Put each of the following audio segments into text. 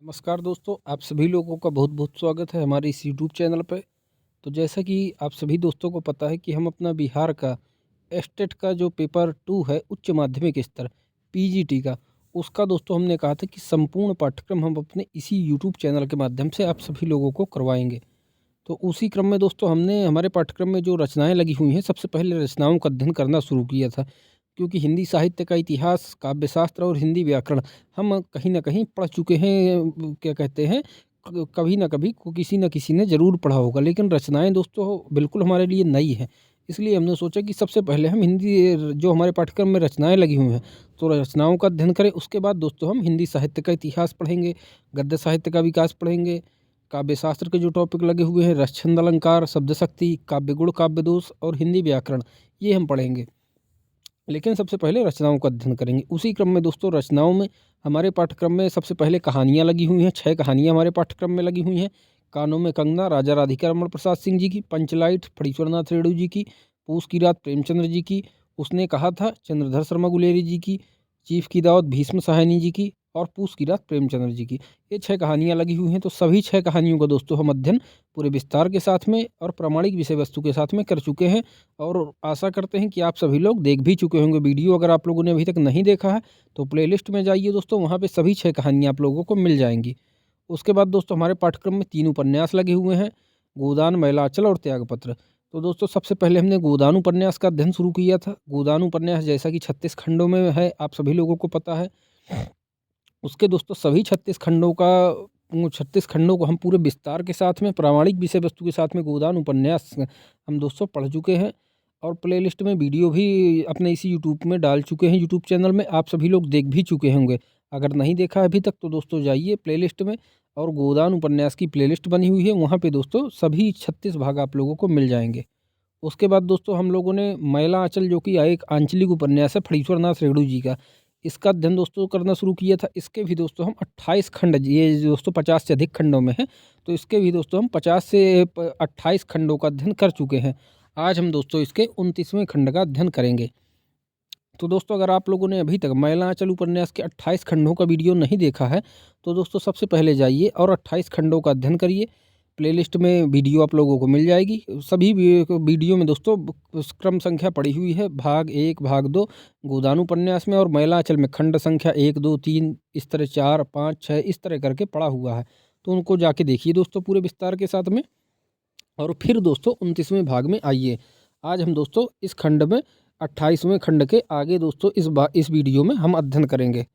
नमस्कार दोस्तों, आप सभी लोगों का बहुत बहुत स्वागत है हमारे इस यूट्यूब चैनल पे। तो जैसा कि आप सभी दोस्तों को पता है कि हम अपना बिहार का एस्टेट का जो पेपर 2 है उच्च माध्यमिक स्तर पीजीटी का, उसका दोस्तों हमने कहा था कि संपूर्ण पाठ्यक्रम हम अपने इसी यूट्यूब चैनल के माध्यम से आप सभी लोगों को करवाएंगे। तो उसी क्रम में दोस्तों हमने हमारे पाठ्यक्रम में जो रचनाएं लगी हुई हैं, सबसे पहले रचनाओं का अध्ययन करना शुरू किया था, क्योंकि हिंदी साहित्य का इतिहास, काव्यशास्त्र और हिंदी व्याकरण हम कहीं न कहीं पढ़ चुके हैं। क्या कहते हैं, कभी न कभी किसी न किसी ने ज़रूर पढ़ा होगा, लेकिन रचनाएं दोस्तों बिल्कुल हमारे लिए नई हैं। इसलिए हमने सोचा कि सबसे पहले हम हिंदी जो हमारे पाठ्यक्रम में रचनाएं लगी हुई हैं, तो रचनाओं का अध्ययन करें। उसके बाद दोस्तों हम हिंदी साहित्य का इतिहास पढ़ेंगे, गद्य साहित्य का विकास पढ़ेंगे, काव्य शास्त्र के जो टॉपिक लगे हुए हैं, रस छंद अलंकार, शब्द शक्ति, काव्य गुण, काव्य दोष और हिंदी व्याकरण, ये हम पढ़ेंगे। लेकिन सबसे पहले रचनाओं का अध्ययन करेंगे। उसी क्रम में दोस्तों रचनाओं में हमारे पाठ्यक्रम में सबसे पहले कहानियाँ लगी हुई हैं। 6 कहानियाँ हमारे पाठ्यक्रम में लगी हुई हैं। कानों में कंगना राजा राधिका रमण प्रसाद सिंह जी की, पंचलाइट फणीश्वरनाथ रेणु जी की, पूस की रात प्रेमचंद्र जी की, उसने कहा था चंद्रधर शर्मा गुलेरी जी की, चीफ की दावत भीष्म साहनी जी की और पूस की रात प्रेमचंद्र जी की। ये 6 कहानियाँ लगी हुई हैं। तो सभी 6 कहानियों का दोस्तों हम अध्ययन पूरे विस्तार के साथ में और प्रामाणिक विषय वस्तु के साथ में कर चुके हैं, और आशा करते हैं कि आप सभी लोग देख भी चुके होंगे वीडियो। अगर आप लोगों ने अभी तक नहीं देखा है तो प्लेलिस्ट में जाइए दोस्तों, वहाँ पे सभी 6 कहानियाँ आप लोगों को मिल जाएंगी। उसके बाद दोस्तों हमारे पाठ्यक्रम में 3 उपन्यास लगे हुए हैं, गोदान, मैलाचल और त्यागपत्र। तो दोस्तों सबसे पहले हमने गोदान उपन्यास का अध्ययन शुरू किया था। गोदान उपन्यास जैसा कि 36 खंडों में है, आप सभी लोगों को पता है। उसके दोस्तों सभी 36 खंडों को हम पूरे विस्तार के साथ में प्रामाणिक विषय वस्तु के साथ में गोदान उपन्यास हम दोस्तों पढ़ चुके हैं, और प्लेलिस्ट में वीडियो भी अपने इसी यूट्यूब में डाल चुके हैं। यूट्यूब चैनल में आप सभी लोग देख भी चुके होंगे। अगर नहीं देखा है अभी तक तो दोस्तों जाइए प्लेलिस्ट में, और गोदान उपन्यास की प्लेलिस्ट बनी हुई है, वहाँ पे दोस्तों सभी 36 भाग आप लोगों को मिल जाएंगे। उसके बाद दोस्तों हम लोगों ने मैला आंचल, जो कि एक आंचलिक उपन्यास है फणीश्वरनाथ रेणु जी का, इसका अध्ययन दोस्तों करना शुरू किया था। इसके भी दोस्तों हम 28 खंड, ये दोस्तों 50 से अधिक खंडों में है, तो इसके भी दोस्तों हम 50 से 28 खंडों का अध्ययन कर चुके हैं। आज हम दोस्तों इसके 29वें खंड का अध्ययन करेंगे। तो दोस्तों अगर आप लोगों ने अभी तक मैला आंचल उपन्यास के 28 खंडों का वीडियो नहीं देखा है, तो दोस्तों सबसे पहले जाइए और 28 खंडों का अध्ययन करिए। प्लेलिस्ट में वीडियो आप लोगों को मिल जाएगी। सभी वीडियो में दोस्तों क्रम संख्या पड़ी हुई है, भाग 1, भाग 2 गोदान उपन्यास में, और मैला आंचल में खंड संख्या 1, 2, 3, इस तरह 4, 5, 6 इस तरह करके पड़ा हुआ है। तो उनको जाके देखिए दोस्तों पूरे विस्तार के साथ में, और फिर दोस्तों 29वें भाग में आइए। आज हम दोस्तों इस खंड में 28वें खंड के आगे दोस्तों इस वीडियो में हम अध्ययन करेंगे।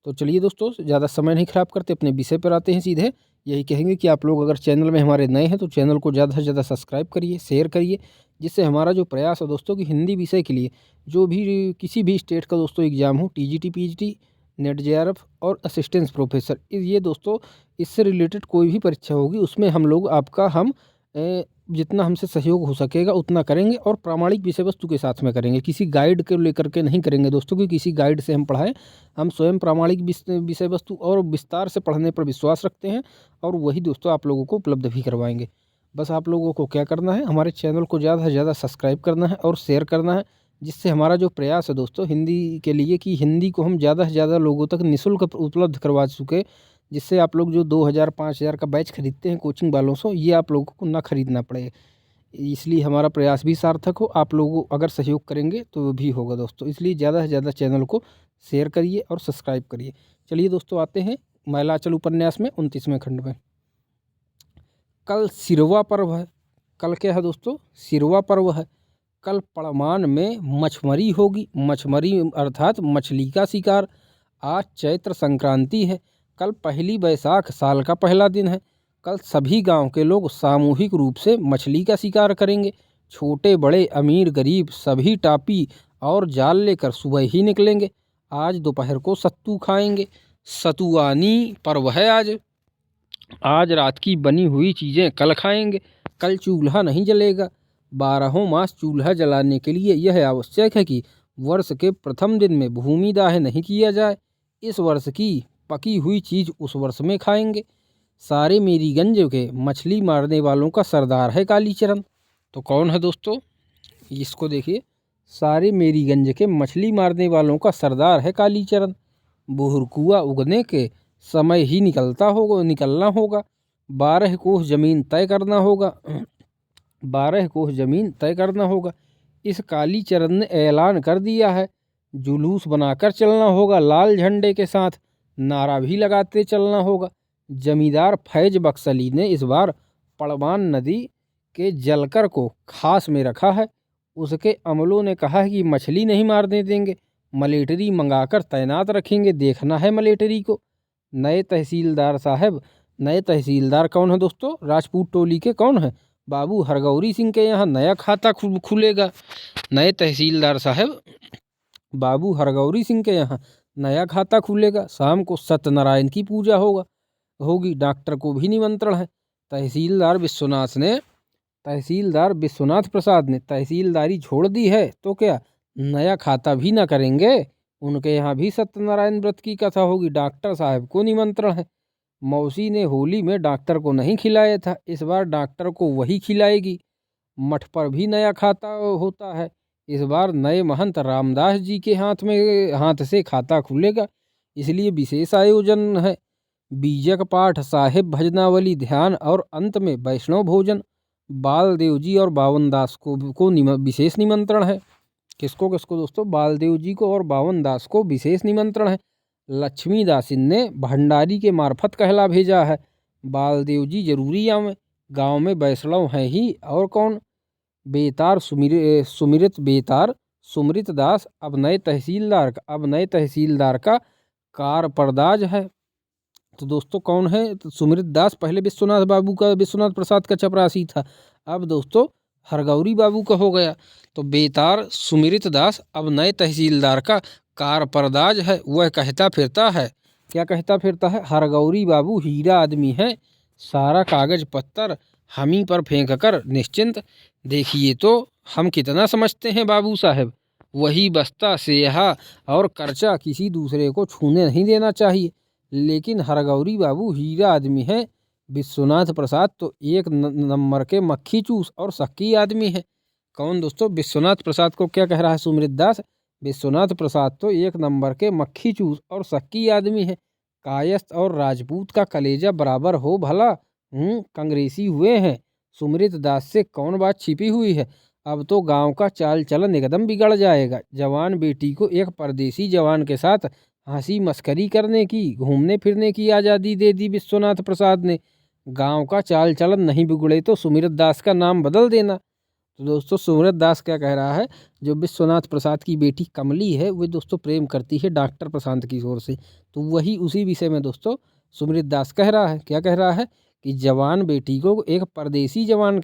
तो चलिए दोस्तों ज़्यादा समय नहीं खराब करते, अपने विषय पर आते हैं सीधे। यही कहेंगे कि आप लोग अगर चैनल में हमारे नए हैं तो चैनल को ज़्यादा से ज़्यादा सब्सक्राइब करिए, शेयर करिए, जिससे हमारा जो प्रयास है दोस्तों कि हिंदी विषय के लिए जो भी किसी भी स्टेट का दोस्तों एग्ज़ाम हो, टीजीटी, पीजीटी, नेट जेआरएफ और असिस्टेंट प्रोफेसर, ये दोस्तों इससे रिलेटेड कोई भी परीक्षा होगी उसमें हम लोग आपका जितना हमसे सहयोग हो सकेगा उतना करेंगे, और प्रामाणिक विषय वस्तु के साथ में करेंगे। किसी गाइड को लेकर के नहीं करेंगे दोस्तों, कि किसी गाइड से हम पढ़ाएं। हम स्वयं प्रामाणिक विषय वस्तु और विस्तार से पढ़ने पर विश्वास रखते हैं, और वही दोस्तों आप लोगों को उपलब्ध भी करवाएंगे। बस आप लोगों को क्या करना है, हमारे चैनल को ज़्यादा से ज़्यादा सब्सक्राइब करना है और शेयर करना है, जिससे हमारा जो प्रयास है दोस्तों हिंदी के लिए, कि हिंदी को हम ज़्यादा से ज़्यादा लोगों तक निःशुल्क उपलब्ध करवा चुके, जिससे आप लोग जो 2000 5000 का बैच खरीदते हैं कोचिंग वालों से, ये आप लोगों को ना खरीदना पड़े। इसलिए हमारा प्रयास भी सार्थक हो। आप लोग अगर सहयोग करेंगे तो वो भी होगा दोस्तों। इसलिए ज़्यादा से ज़्यादा चैनल को शेयर करिए और सब्सक्राइब करिए। चलिए दोस्तों आते हैं मैलाचल उपन्यास में 29वें खंड में। कल सिरवा पर्व है। कल क्या है दोस्तों? सिरवा पर्व है। कल पड़मान में मछमरी होगी। मछमरी अर्थात मछली का शिकार। आज चैत्र संक्रांति है। कल पहली बैसाख, साल का पहला दिन है। कल सभी गांव के लोग सामूहिक रूप से मछली का शिकार करेंगे। छोटे बड़े, अमीर गरीब सभी टापी और जाल लेकर सुबह ही निकलेंगे। आज दोपहर को सत्तू खाएंगे। सतुआनी पर्व है आज। आज रात की बनी हुई चीज़ें कल खाएंगे। कल चूल्हा नहीं जलेगा। 12 मास चूल्हा जलाने के लिए यह आवश्यक है कि वर्ष के प्रथम दिन में भूमि दाह नहीं किया जाए। इस वर्ष की पकी हुई चीज़ उस वर्ष में खाएंगे। सारे मेरीगंज के मछली मारने वालों का सरदार है कालीचरण। तो कौन है दोस्तों? इसको देखिए, सारे मेरीगंज के मछली मारने वालों का सरदार है कालीचरण। बुहुरकुआ उगने के समय ही निकलना होगा। 12 कोस ज़मीन तय करना होगा। 12 कोस ज़मीन तय करना होगा। इस कालीचरण ने ऐलान कर दिया है। जुलूस बनाकर चलना होगा लाल झंडे के साथ, नारा भी लगाते चलना होगा। जमींदार फैज बख्शली ने इस बार पड़वान नदी के जलकर को खास में रखा है। उसके अमलों ने कहा है कि मछली नहीं मारने देंगे, मलेटरी मंगाकर तैनात रखेंगे, देखना है मलेटरी को। नए तहसीलदार साहब, नए तहसीलदार कौन है दोस्तों? राजपूत टोली के कौन है? बाबू हरगौरी सिंह के यहाँ नया खाता खुलेगा। नए तहसीलदार साहब बाबू हरगौरी सिंह के यहाँ नया खाता खुलेगा। शाम को सत्यनारायण की पूजा होगी। डॉक्टर को भी निमंत्रण है। तहसीलदार विश्वनाथ प्रसाद ने तहसीलदारी छोड़ दी है तो क्या नया खाता भी ना करेंगे? उनके यहाँ भी सत्यनारायण व्रत की कथा होगी। डॉक्टर साहब को निमंत्रण है। मौसी ने होली में डॉक्टर को नहीं खिलाया था, इस बार डॉक्टर को वही खिलाएगी। मठ पर भी नया खाता होता है। इस बार नए महंत रामदास जी के हाथ से खाता खुलेगा, इसलिए विशेष आयोजन है। बीजक पाठ, साहिब भजनावली, ध्यान और अंत में वैष्णव भोजन। बालदेव जी और बावन दास को विशेष निमंत्रण है। किसको दोस्तों? बालदेव जी को और बावन दास को विशेष निमंत्रण है। लक्ष्मीदासिन ने भंडारी के मार्फत कहला भेजा है। बालदेव जी जरूरी आवें, गांव में वैष्णव हैं ही और कौन। बेतार सुमिरित दास अब नए तहसीलदार का कारपरदाज है। तो दोस्तों कौन है? तो सुमिरित दास पहले विश्वनाथ प्रसाद का चपरासी था, अब दोस्तों हरगौरी बाबू का हो गया। तो बेतार सुमिरित दास अब नए तहसीलदार का कारपरदाज है। वह कहता फिरता है, क्या कहता फिरता है? हरगौरी बाबू हीरा आदमी है, सारा कागज पत्तर हम ही पर फेंक कर निश्चिंत। देखिए तो हम कितना समझते हैं बाबू साहब। वही बस्ता, सेहा और कर्चा किसी दूसरे को छूने नहीं देना चाहिए। लेकिन हरगौरी बाबू हीरा आदमी है। विश्वनाथ प्रसाद तो एक नंबर के मक्खी चूस और शक्की आदमी है। कौन दोस्तों? विश्वनाथ प्रसाद को क्या कह रहा है सुमित दास? विश्वनाथ प्रसाद तो एक नंबर के मक्खी चूस और शक्की आदमी है। कायस्थ और राजपूत का कलेजा बराबर हो भला। कांग्रेसी हुए हैं। सुमित दास से कौन बात छिपी हुई है? अब तो गांव का चाल चलन एकदम बिगड़ जाएगा। जवान बेटी को एक परदेसी जवान के साथ हंसी मस्करी करने की, घूमने फिरने की आज़ादी दे दी विश्वनाथ प्रसाद ने। गांव का चाल चलन नहीं बिगड़े तो सुमित दास का नाम बदल देना। तो दोस्तों सुमित दास क्या कह रहा है? जो विश्वनाथ प्रसाद की बेटी कमली है वो दोस्तों प्रेम करती है डॉक्टर प्रशांत किशोर से। तो वही उसी विषय में दोस्तों सुमित दास कह रहा है। क्या कह रहा है? कि जवान बेटी को एक परदेसी जवान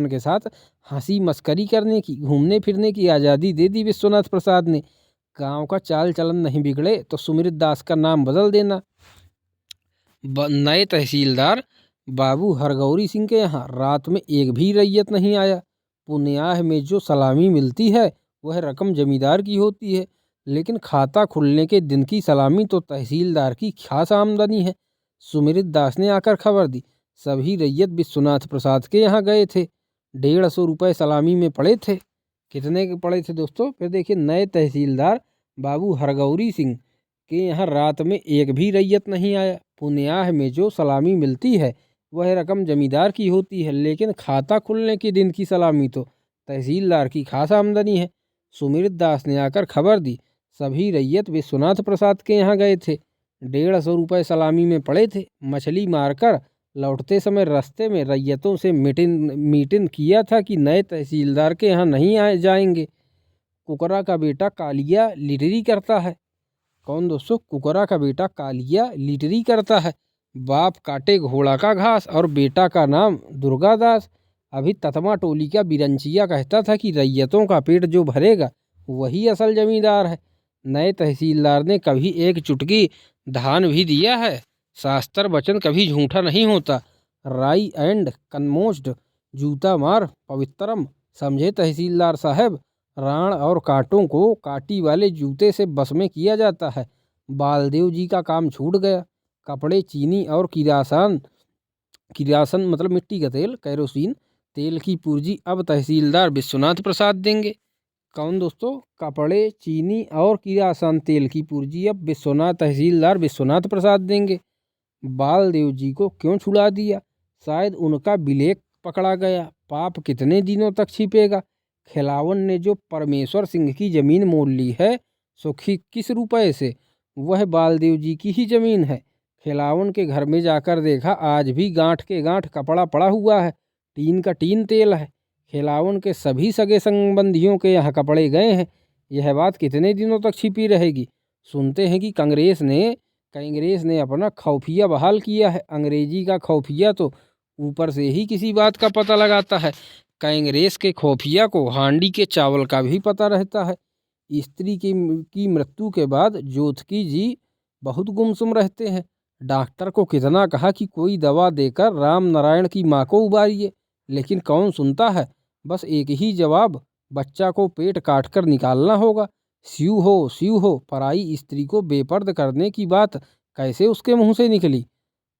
के साथ हंसी मस्करी करने की, घूमने फिरने की आज़ादी दे दी विश्वनाथ प्रसाद ने। गांव का चाल चलन नहीं बिगड़े तो सुमित दास का नाम बदल देना। नए तहसीलदार बाबू हरगौरी सिंह के यहाँ रात में एक भी रैयत नहीं आया। पुण्याह में जो सलामी मिलती है वह रकम जमींदार की होती है, लेकिन खाता खुलने के दिन की सलामी तो तहसीलदार की खास आमदनी है। सुमित दास ने आकर खबर दी। सभी रैयत विश्वनाथ प्रसाद के यहाँ गए थे। 150 रुपये सलामी में पड़े थे। कितने के पड़े थे दोस्तों? फिर देखिए, नए तहसीलदार बाबू हरगौरी सिंह के यहाँ रात में एक भी रैयत नहीं आया। पुण्याह में जो सलामी मिलती है वह रकम जमींदार की होती है, लेकिन खाता खुलने के दिन की सलामी तो तहसीलदार की खास आमदनी है। सुमित दास ने आकर खबर दी। सभी रैयत विश्वनाथ प्रसाद के यहाँ गए थे। 150 रुपये सलामी में पड़े थे। मछली मारकर लौटते समय रास्ते में रैयतों से मीटिंग किया था कि नए तहसीलदार के यहाँ नहीं जाएंगे। कुकरा का बेटा कालिया लिटरी करता है। कौन दोस्तों? कुकरा का बेटा कालिया लिटरी करता है। बाप काटे घोड़ा का घास और बेटा का नाम दुर्गादास। अभी ततमा टोली का बिरंचिया कहता था कि रैयतों का पेट जो भरेगा वही असल जमींदार है। नए तहसीलदार ने कभी एक चुटकी धान भी दिया है। शास्त्र वचन कभी झूठा नहीं होता। राई एंड कनमोस्ट जूता मार पवित्रम, समझे तहसीलदार साहब। राण और कांटों को काटी वाले जूते से बस में किया जाता है। बालदेव जी का काम छूट गया। कपड़े, चीनी और किरासन मतलब मिट्टी का तेल, कैरोसिन तेल की पूर्जी अब तहसीलदार विश्वनाथ प्रसाद देंगे। कौन दोस्तों? कपड़े, चीनी और किरासन तेल की पूर्जी अब विश्वनाथ तहसीलदार विश्वनाथ प्रसाद देंगे। बालदेव जी को क्यों छुड़ा दिया? शायद उनका विलेख पकड़ा गया। पाप कितने दिनों तक छिपेगा? खिलावन ने जो परमेश्वर सिंह की जमीन मोल ली है, सो किस रुपए से? वह बालदेव जी की ही जमीन है। खिलावन के घर में जाकर देखा, आज भी गांठ के गांठ कपड़ा पड़ा हुआ है, टीन का टीन तेल है। खिलावन के सभी सगे संबंधियों के यहाँ कपड़े गए हैं। यह बात कितने दिनों तक छिपी रहेगी? सुनते हैं कि कांग्रेस ने अपना खौफिया बहाल किया है। अंग्रेजी का खौफिया तो ऊपर से ही किसी बात का पता लगाता है। कांग्रेस के खौफिया को हांडी के चावल का भी पता रहता है। स्त्री की मृत्यु के बाद जोतकी जी बहुत गुमसुम रहते हैं। डॉक्टर को कितना कहा कि कोई दवा देकर राम नारायण की माँ को उबारिए, लेकिन कौन सुनता है। बस एक ही जवाब, बच्चा को पेट काट कर निकालना होगा। स्यू हो पराई स्त्री को बेपर्द करने की बात कैसे उसके मुंह से निकली?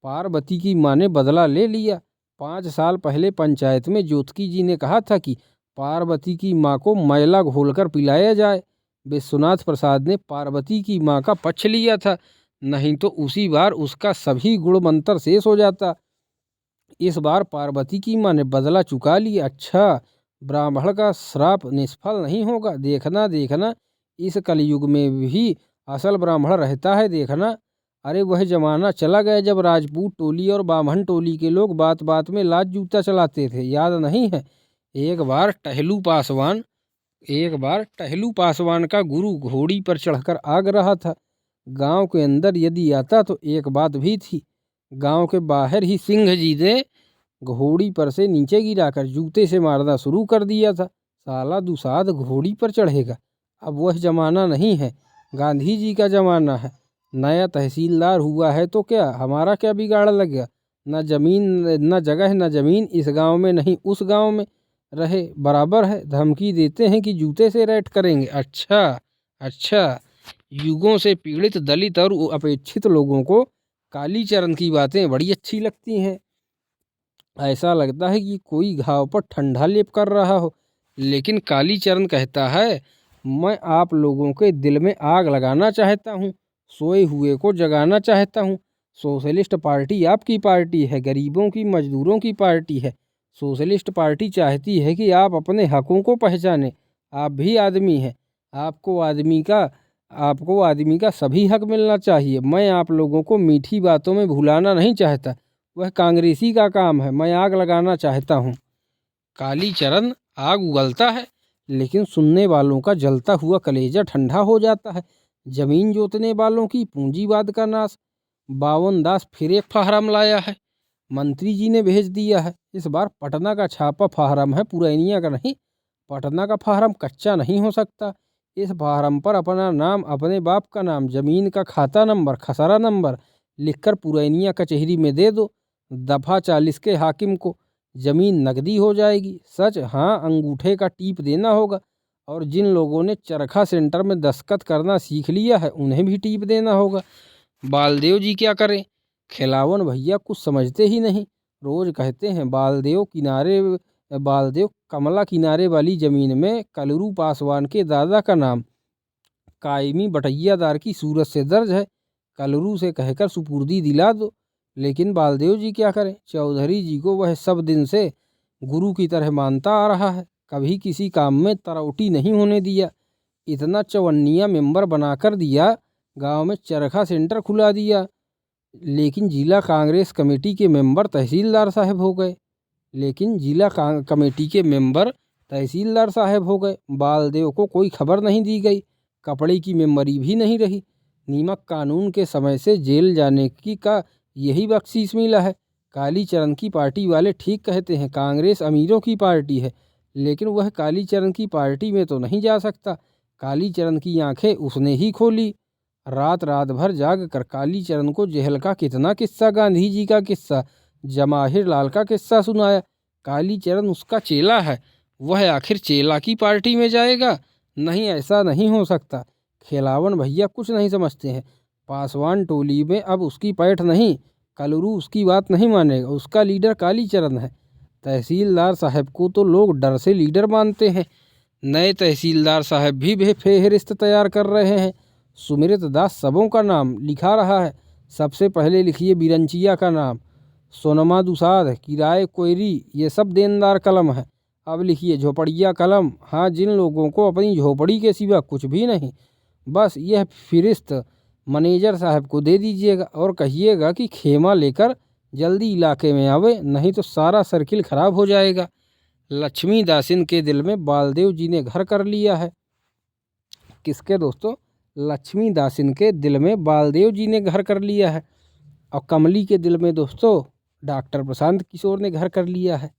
पार्वती की माँ ने बदला ले लिया। 5 साल पहले पंचायत में जोतकी जी ने कहा था कि पार्वती की माँ को मैला घोलकर पिलाया जाए। विश्वनाथ प्रसाद ने पार्वती की माँ का पक्ष लिया था, नहीं तो उसी बार उसका सभी गुण मंत्र शेष हो जाता। इस बार पार्वती की माँ ने बदला चुका लिया। अच्छा, ब्राह्मण का श्राप निष्फल नहीं होगा। देखना इस कलयुग में भी असल ब्राह्मण रहता है, देखना। अरे वह जमाना चला गया जब राजपूत टोली और बामन टोली के लोग बात बात में लात जूता चलाते थे, याद नहीं है? एक बार टहलू पासवान का गुरु घोड़ी पर चढ़कर आग रहा था। गांव के अंदर यदि आता तो एक बात भी थी, गांव के बाहर ही सिंह जी ने घोड़ी पर से नीचे गिराकर जूते से मारना शुरू कर दिया था। साला दुसाद घोड़ी पर चढ़ेगा। अब वह जमाना नहीं है, गांधी जी का जमाना है। नया तहसीलदार हुआ है तो क्या हमारा क्या बिगाड़ लग गया? न जमीन न जगह न जमीन, इस गांव में नहीं उस गांव में रहे बराबर है। धमकी देते हैं कि जूते से रेड करेंगे। अच्छा, युगों से पीड़ित दलित और अपेक्षित लोगों को कालीचरण की बातें बड़ी अच्छी लगती हैं। ऐसा लगता है कि कोई घाव पर ठंडा लेप कर रहा हो। लेकिन कालीचरण कहता है, मैं आप लोगों के दिल में आग लगाना चाहता हूँ, सोए हुए को जगाना चाहता हूँ। सोशलिस्ट पार्टी आपकी पार्टी है, गरीबों की मजदूरों की पार्टी है। सोशलिस्ट पार्टी चाहती है कि आप अपने हकों को पहचानें। आप भी आदमी हैं, आपको आदमी का सभी हक मिलना चाहिए। मैं आप लोगों को मीठी बातों में भुलाना नहीं चाहता, वह कांग्रेसी का काम है। मैं आग लगाना चाहता हूँ। कालीचरण आग उगलता है, लेकिन सुनने वालों का जलता हुआ कलेजा ठंडा हो जाता है। जमीन जोतने वालों की पूंजीवाद का नाश। बावन दास फिर एक फार्म लाया है, मंत्री जी ने भेज दिया है। इस बार पटना का छापा फार्म है, पुरैनिया का नहीं। पटना का फार्म कच्चा नहीं हो सकता। इस फार्म पर अपना नाम, अपने बाप का नाम, जमीन का खाता नंबर, खसरा नंबर लिखकर पुरैनिया कचहरी में दे दो। दफा 40 के हाकिम को जमीन नकदी हो जाएगी। सच, हाँ, अंगूठे का टीप देना होगा। और जिन लोगों ने चरखा सेंटर में दस्तखत करना सीख लिया है, उन्हें भी टीप देना होगा। बालदेव जी क्या करें? खिलावन भैया कुछ समझते ही नहीं। रोज कहते हैं बालदेव कमला किनारे वाली जमीन में कलरू पासवान के दादा का नाम कायमी बटैयादार की सूरत से दर्ज है, कलरू से कहकर सुपुर्दी दिला दो। लेकिन बालदेव जी क्या करें? चौधरी जी को वह सब दिन से गुरु की तरह मानता आ रहा है, कभी किसी काम में तरौटी नहीं होने दिया। इतना चवन्निया मेंबर बनाकर दिया, गांव में चरखा सेंटर खुला दिया, लेकिन जिला कांग्रेस कमेटी के मेंबर तहसीलदार साहब हो गए। बालदेव को कोई खबर नहीं दी गई, कपड़े की मेंबरी भी नहीं रही। नीमक कानून के समय से जेल जाने की का यही बख्शीश मिला है। कालीचरण की पार्टी वाले ठीक कहते हैं, कांग्रेस अमीरों की पार्टी है, लेकिन वह कालीचरण की पार्टी में तो नहीं जा सकता। कालीचरण की आंखें उसने ही खोली। रात भर जाग कर कालीचरण को जेल का कितना किस्सा, गांधी जी का किस्सा, जवाहिर लाल का किस्सा सुनाया। कालीचरण उसका चेला है, वह आखिर चेला की पार्टी में जाएगा? नहीं, ऐसा नहीं हो सकता। खिलावन भैया कुछ नहीं समझते हैं। पासवान टोली में अब उसकी पैठ नहीं, कलरू उसकी बात नहीं मानेगा। उसका लीडर कालीचरण है। तहसीलदार साहब को तो लोग डर से लीडर मानते हैं। नए तहसीलदार साहब भी फेहरिस्त तैयार कर रहे हैं। सुमिरत दास सबों का नाम लिखा रहा है। सबसे पहले लिखिए बिरंचिया का नाम, सोनमा दुसाद, किराए कोयरी, ये सब देनदार कलम है। अब लिखिए झोपड़िया कलम, हाँ जिन लोगों को अपनी झोपड़ी के सिवा कुछ भी नहीं। बस यह फिरिस्त मैनेजर साहब को दे दीजिएगा और कहिएगा कि खेमा लेकर जल्दी इलाके में आवे, नहीं तो सारा सर्किल खराब हो जाएगा। लक्ष्मी दासिन के दिल में बालदेव जी ने घर कर लिया है। किसके दोस्तों? लक्ष्मी दासिन के दिल में बालदेव जी ने घर कर लिया है। और कमली के दिल में दोस्तों डॉक्टर प्रशांत किशोर ने घर कर लिया है।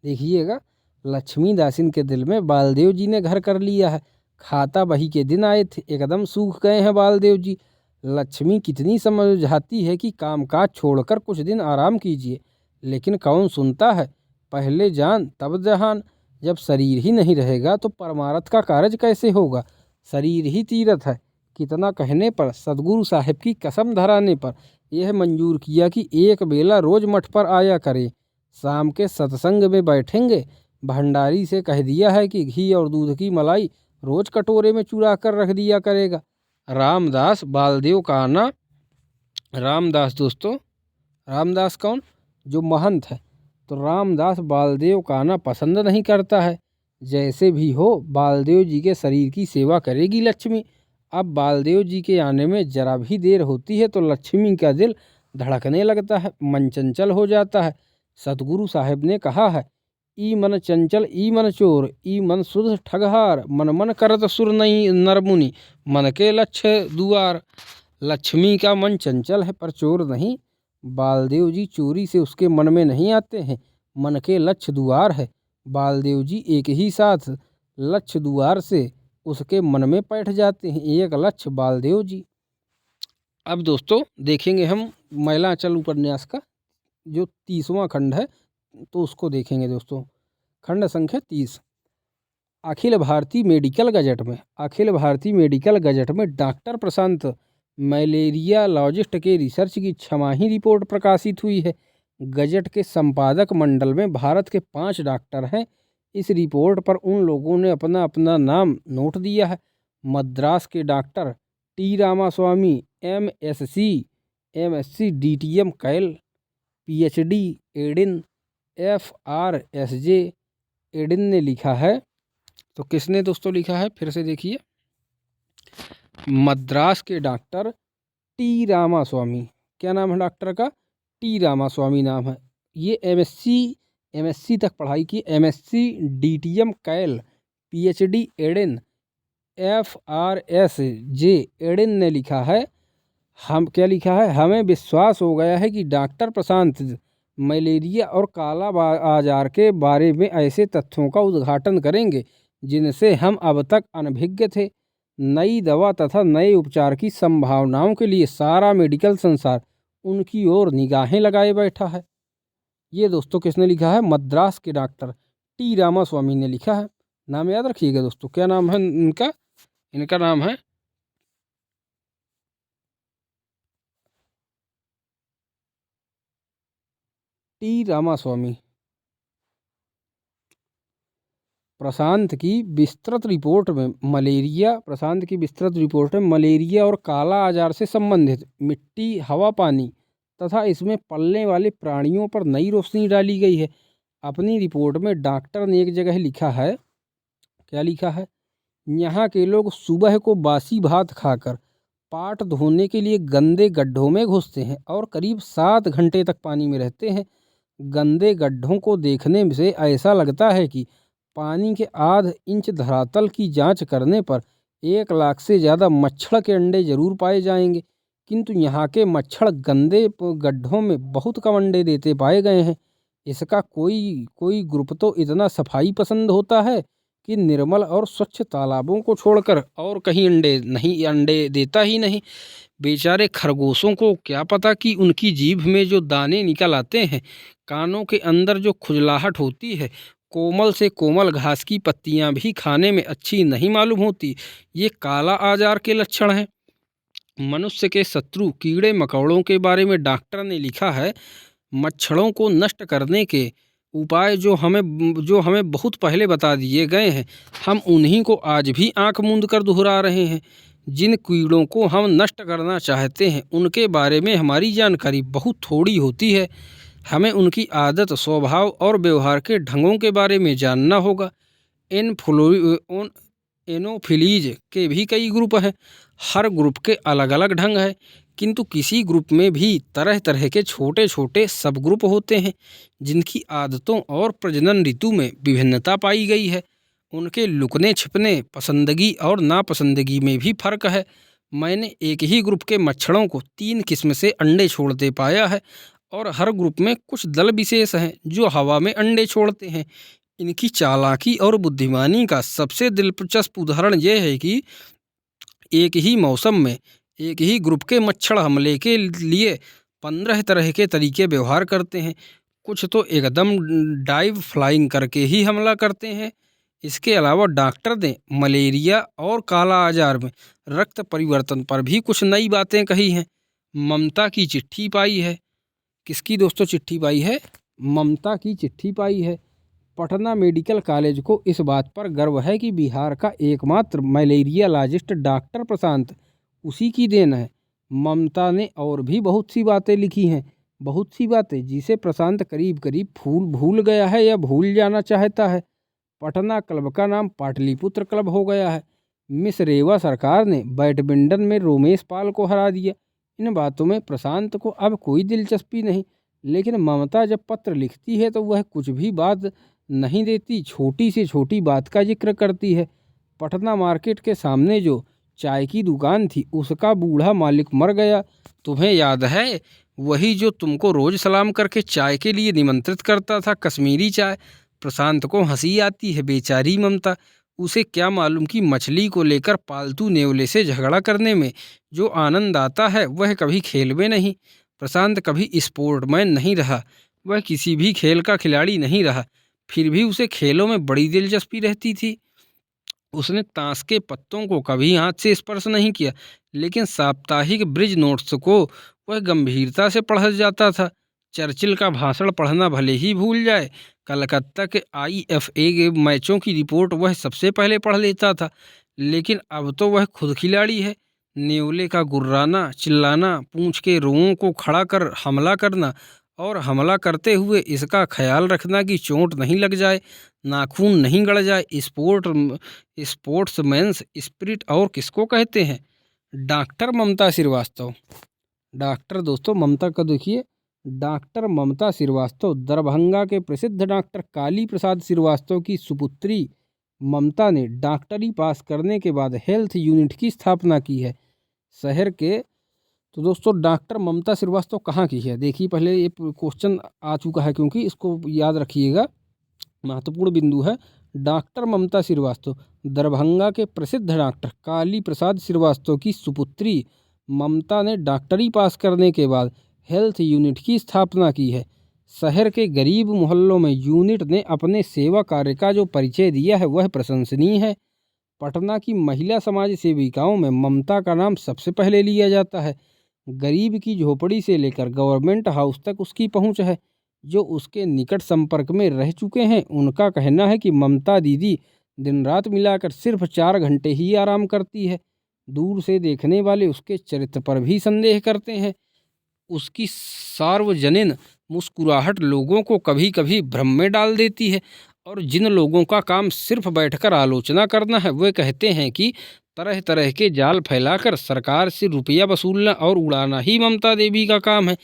देखिएगा, लक्ष्मी दासिन के दिल में बालदेव जी ने घर कर लिया है। खाता बही के दिन आए थे, एकदम सूख गए हैं बालदेव जी। लक्ष्मी कितनी समझाती है कि कामकाज छोड़कर कुछ दिन आराम कीजिए, लेकिन कौन सुनता है। पहले जान तब जहान। जब शरीर ही नहीं रहेगा तो परमार्थ का कार्य कैसे होगा। शरीर ही तीरथ है। कितना कहने पर, सदगुरु साहिब की कसम धराने पर यह मंजूर किया कि एक बेला रोज मठ पर आया करे। शाम के सत्संग में बैठेंगे। भंडारी से कह दिया है कि घी और दूध की मलाई रोज कटोरे में चुरा कर रख दिया करेगा। रामदास बालदेव का आना, रामदास दोस्तों, रामदास कौन? जो महंत है। तो रामदास बालदेव का आना पसंद नहीं करता है। जैसे भी हो बालदेव जी के शरीर की सेवा करेगी लक्ष्मी। अब बालदेव जी के आने में जरा भी देर होती है तो लक्ष्मी का दिल धड़कने लगता है, मन चंचल हो जाता है। सतगुरु साहिब ने कहा है, ई मन चंचल ई मन चोर, ई मन सुध ठगहार, मन मन करत सुर नहीं नरमुनि, मन के लक्ष्य दुआर। लक्ष्मी का मन चंचल है पर चोर नहीं। बालदेव जी चोरी से उसके मन में नहीं आते हैं, मन के लक्ष्य दुआर है। बालदेव जी एक ही साथ लक्ष्य दुआर से उसके मन में बैठ जाते हैं। एक लक्ष्य बालदेव जी। अब दोस्तों देखेंगे हम महिलांचल उपन्यास का जो 30वां खंड है, तो उसको देखेंगे दोस्तों। खंड संख्या 30। अखिल भारतीय मेडिकल गजट में, अखिल भारतीय मेडिकल गजट में डॉक्टर प्रशांत मलेरियालॉजिस्ट के रिसर्च की 6माही रिपोर्ट प्रकाशित हुई है। गजट के संपादक मंडल में भारत के 5 डॉक्टर हैं। इस रिपोर्ट पर उन लोगों ने अपना अपना नाम नोट दिया है। मद्रास के doctor T Ramaswamy, MSc DTM Cal, PhD Edin, FRSJ Edin ने लिखा है। तो किसने दोस्तों लिखा है, फिर से देखिए। मद्रास के डॉक्टर टी रामास्वामी, क्या नाम है डॉक्टर का? टी रामास्वामी नाम है। ये MSc तक पढ़ाई की। MSc DTM Cal, PhD Edin, FRSJ Edin ने लिखा है। हम क्या लिखा है? हमें विश्वास हो गया है कि डॉक्टर प्रशांत मलेरिया और काला आजार के बारे में ऐसे तथ्यों का उद्घाटन करेंगे जिनसे हम अब तक अनभिज्ञ थे। नई दवा तथा नए उपचार की संभावनाओं के लिए सारा मेडिकल संसार उनकी ओर निगाहें लगाए बैठा है। ये दोस्तों किसने लिखा है? मद्रास के डॉक्टर टी रामास्वामी ने लिखा है। नाम याद रखिएगा दोस्तों, क्या नाम है इनका? इनका नाम है टी रामास्वामी। प्रशांत की विस्तृत रिपोर्ट में मलेरिया और काला आजार से संबंधित मिट्टी, हवा, पानी तथा इसमें पलने वाले प्राणियों पर नई रोशनी डाली गई है। अपनी रिपोर्ट में डॉक्टर ने एक जगह लिखा है, क्या लिखा है? यहाँ के लोग सुबह को बासी भात खाकर पाट धोने के लिए गंदे गड्ढों में घुसते हैं और करीब 7 घंटे तक पानी में रहते हैं। गंदे गड्ढों को देखने से ऐसा लगता है कि पानी के आध इंच धरातल की जांच करने पर 1 लाख से ज़्यादा मच्छर के अंडे जरूर पाए जाएंगे, किंतु यहाँ के मच्छर गंदे गड्ढों में बहुत कम अंडे देते पाए गए हैं। इसका कोई ग्रुप तो इतना सफाई पसंद होता है कि निर्मल और स्वच्छ तालाबों को छोड़कर और कहीं अंडे देता ही नहीं। बेचारे खरगोशों को क्या पता कि उनकी जीभ में जो दाने निकल आते हैं, कानों के अंदर जो खुजलाहट होती है, कोमल से कोमल घास की पत्तियां भी खाने में अच्छी नहीं मालूम होती। ये काला आजार के लक्षण हैं। मनुष्य के शत्रु कीड़े मकोड़ों के बारे में डॉक्टर ने लिखा है, मच्छरों को नष्ट करने के उपाय जो हमें बहुत पहले बता दिए गए हैं, हम उन्हीं को आज भी आंख मूंद कर दोहरा रहे हैं। जिन कीड़ों को हम नष्ट करना चाहते हैं उनके बारे में हमारी जानकारी बहुत थोड़ी होती है। हमें उनकी आदत, स्वभाव और व्यवहार के ढंगों के बारे में जानना होगा। एनोफिलीज के भी कई ग्रुप हैं। हर ग्रुप के अलग अलग ढंग है, किंतु किसी ग्रुप में भी तरह तरह के छोटे छोटे सब ग्रुप होते हैं जिनकी आदतों और प्रजनन ऋतु में विभिन्नता पाई गई है। उनके लुकने छिपने, पसंदगी और नापसंदगी में भी फर्क है। मैंने एक ही ग्रुप के मच्छरों को 3 किस्म से अंडे छोड़ते पाया है और हर ग्रुप में कुछ दल विशेष हैं जो हवा में अंडे छोड़ते हैं। इनकी चालाकी और बुद्धिमानी का सबसे दिलचस्प उदाहरण यह है कि एक ही मौसम में एक ही ग्रुप के मच्छर हमले के लिए 15 तरह के तरीके व्यवहार करते हैं। कुछ तो एकदम डाइव फ्लाइंग करके ही हमला करते हैं। इसके अलावा डॉक्टर ने मलेरिया और काला आजार में रक्त परिवर्तन पर भी कुछ नई बातें कही हैं। ममता की चिट्ठी पाई है। किसकी दोस्तों चिट्ठी पाई है? ममता की चिट्ठी पाई है। पटना मेडिकल कॉलेज को इस बात पर गर्व है कि बिहार का एकमात्र मलेरियालॉजिस्ट डॉक्टर प्रशांत उसी की देन है। ममता ने और भी बहुत सी बातें लिखी हैं, बहुत सी बातें जिसे प्रशांत करीब करीब भूल गया है या भूल जाना चाहता है। पटना क्लब का नाम पाटलिपुत्र क्लब हो गया है। मिस रेवा सरकार ने बैडमिंटन में रोमेश पाल को हरा दिया। इन बातों में प्रशांत को अब कोई दिलचस्पी नहीं, लेकिन ममता जब पत्र लिखती है तो वह कुछ भी बात नहीं देती, छोटी से छोटी बात का जिक्र करती है। पटना मार्केट के सामने जो चाय की दुकान थी उसका बूढ़ा मालिक मर गया, तुम्हें याद है? वही जो तुमको रोज सलाम करके चाय के लिए निमंत्रित करता था, कश्मीरी चाय। प्रशांत को हंसी आती है। बेचारी ममता, उसे क्या मालूम कि मछली को लेकर पालतू नेवले से झगड़ा करने में जो आनंद आता है वह कभी खेल में नहीं। प्रशांत कभी स्पोर्टमैन नहीं रहा, वह किसी भी खेल का खिलाड़ी नहीं रहा, फिर भी उसे खेलों में बड़ी दिलचस्पी रहती थी। उसने ताश के पत्तों को कभी हाथ से स्पर्श नहीं किया, लेकिन साप्ताहिक ब्रिज नोट्स को वह गंभीरता से पढ़ जाता था। चर्चिल का भाषण पढ़ना भले ही भूल जाए, कलकत्ता के IFA के मैचों की रिपोर्ट वह सबसे पहले पढ़ लेता था। लेकिन अब तो वह खुद खिलाड़ी है। नेवले का गुर्राना, चिल्लाना, पूंछ के रोंगों को खड़ा कर हमला करना और हमला करते हुए इसका ख्याल रखना कि चोट नहीं लग जाए, नाखून नहीं गड़ जाए। स्पोर्ट्समैन्स स्पिरिट और किसको कहते हैं? डॉक्टर ममता श्रीवास्तव। डॉक्टर दोस्तों ममता का देखिए, डॉक्टर ममता श्रीवास्तव दरभंगा के प्रसिद्ध डॉक्टर काली प्रसाद श्रीवास्तव की सुपुत्री ममता ने डॉक्टरी पास करने के बाद हेल्थ यूनिट की स्थापना की है शहर के। तो दोस्तों डॉक्टर ममता श्रीवास्तव कहाँ की है? देखिए, पहले ये क्वेश्चन आ चुका है क्योंकि इसको याद रखिएगा, महत्वपूर्ण बिंदु है। डॉक्टर ममता श्रीवास्तव दरभंगा के प्रसिद्ध डॉक्टर काली प्रसाद श्रीवास्तव की सुपुत्री ममता ने डॉक्टरी पास करने के बाद हेल्थ यूनिट की स्थापना की है। शहर के गरीब मोहल्लों में यूनिट ने अपने सेवा कार्य का जो परिचय दिया है वह प्रशंसनीय है। पटना की महिला समाज सेविकाओं में ममता का नाम सबसे पहले लिया जाता है। गरीब की झोपड़ी से लेकर गवर्नमेंट हाउस तक उसकी पहुंच है। जो उसके निकट संपर्क में रह चुके हैं उनका कहना है कि ममता दीदी दिन रात मिलाकर सिर्फ 4 घंटे ही आराम करती है। दूर से देखने वाले उसके चरित्र पर भी संदेह करते हैं। उसकी सार्वजनिक मुस्कुराहट लोगों को कभी कभी भ्रम में डाल देती है और जिन लोगों का काम सिर्फ बैठकर आलोचना करना है वे कहते हैं कि तरह तरह के जाल फैलाकर सरकार से रुपया वसूलना और उड़ाना ही ममता देवी का काम है।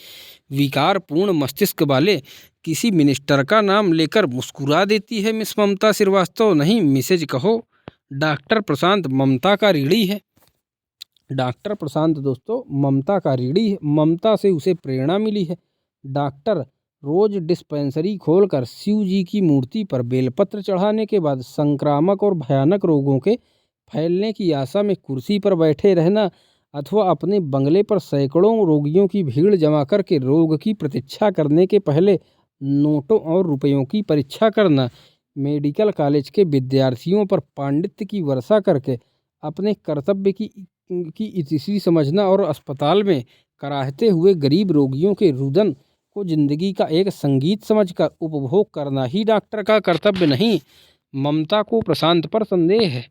विकारपूर्ण मस्तिष्क वाले किसी मिनिस्टर का नाम लेकर मुस्कुरा देती है मिस ममता श्रीवास्तव, नहीं मिसेज कहो। डॉक्टर प्रशांत ममता का ऋणी है। डॉक्टर प्रशांत दोस्तों ममता का ऋणी है। ममता से उसे प्रेरणा मिली है। डॉक्टर रोज डिस्पेंसरी खोलकर शिव जी की मूर्ति पर बेलपत्र चढ़ाने के बाद संक्रामक और भयानक रोगों के फैलने की आशा में कुर्सी पर बैठे रहना अथवा अपने बंगले पर सैकड़ों रोगियों की भीड़ जमा करके रोग की प्रतीक्षा करने के पहले नोटों और रुपयों की परीक्षा करना, मेडिकल कॉलेज के विद्यार्थियों पर पांडित्य की वर्षा करके अपने कर्तव्य की इतिश्री समझना और अस्पताल में कराहते हुए गरीब रोगियों के रुदन को जिंदगी का एक संगीत समझकर उपभोग करना ही डॉक्टर का कर्तव्य नहीं। ममता को प्रशांत पर संदेह है।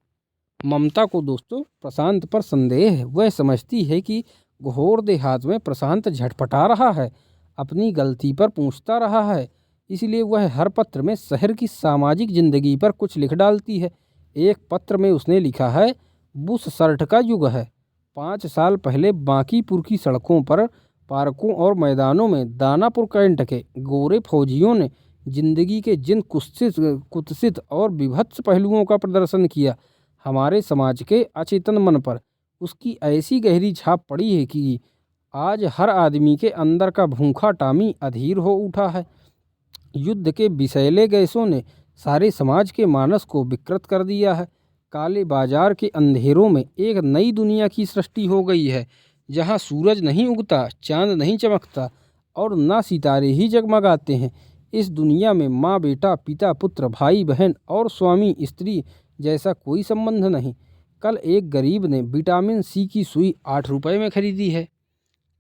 ममता को दोस्तों प्रशांत पर संदेह है। वह समझती है कि घोर देहात में प्रशांत झटपटा रहा है, अपनी गलती पर पूछता रहा है। इसलिए वह हर पत्र में शहर की सामाजिक जिंदगी पर कुछ लिख डालती है। एक पत्र में उसने लिखा है, बुश शर्ट का युग है। 5 साल पहले बांकीपुर की सड़कों पर, पार्कों और मैदानों में दानापुर कैंट के गोरे फौजियों ने जिंदगी के जिन कुत्सित और विभत्स पहलुओं का प्रदर्शन किया, हमारे समाज के अचेतन मन पर उसकी ऐसी गहरी छाप पड़ी है कि आज हर आदमी के अंदर का भूखा टामी अधीर हो उठा है। युद्ध के विषैले गैसों ने सारे समाज के मानस को विकृत कर दिया है। काले बाजार के अंधेरों में एक नई दुनिया की सृष्टि हो गई है, जहां सूरज नहीं उगता, चांद नहीं चमकता और ना सितारे ही जगमगाते हैं। इस दुनिया में माँ बेटा, पिता पुत्र, भाई बहन और स्वामी स्त्री जैसा कोई संबंध नहीं। कल एक गरीब ने विटामिन सी की सुई 8 रुपए में खरीदी है।